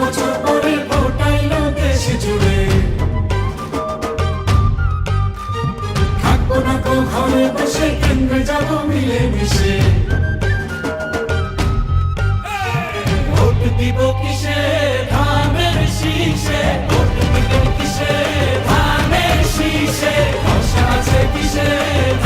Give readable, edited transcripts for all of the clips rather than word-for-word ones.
বছর পরে ফোটাইলো দেশ জুড়ে। থাকবো না তো ঘরে বসে, কেন্দ্রে যাবো মিলে মিশে। ভোট দিব কিসে, ধানের শীষে। ভোট দিব কিসে, ধানের শীষে। ভরসা আছে কিসে,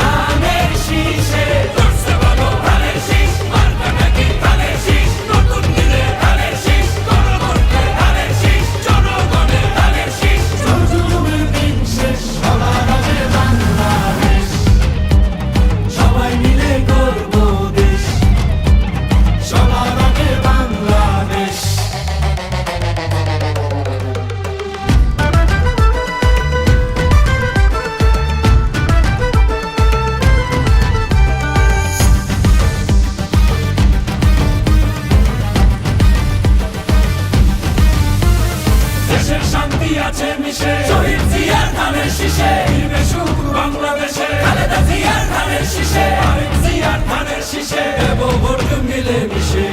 ধানের শীষে। ধরছে বলো ধানের শীষ, মার্কা নাকি ধানের শীষ। নতুন দিনে ধানের শীষ, গণভোটে ধানের শীষ। জনগণের ধানের শীষ। জুলুমের দিন শেষ, সবার আগে বাংলাদেশ। সবাই মিলে গড়বো দেশ, সবার আগে বাংলাদেশ। দেশের শান্তি আছে মিশে, শহীদ জিয়ার ধানের শীষে। ফিরবে সুখ বাংলাদেশে, খালেদা জিয়ার ধানের শীষে। আরেক জিয়ার ধানের শীষে, দেব ভোট মিলে মিশে।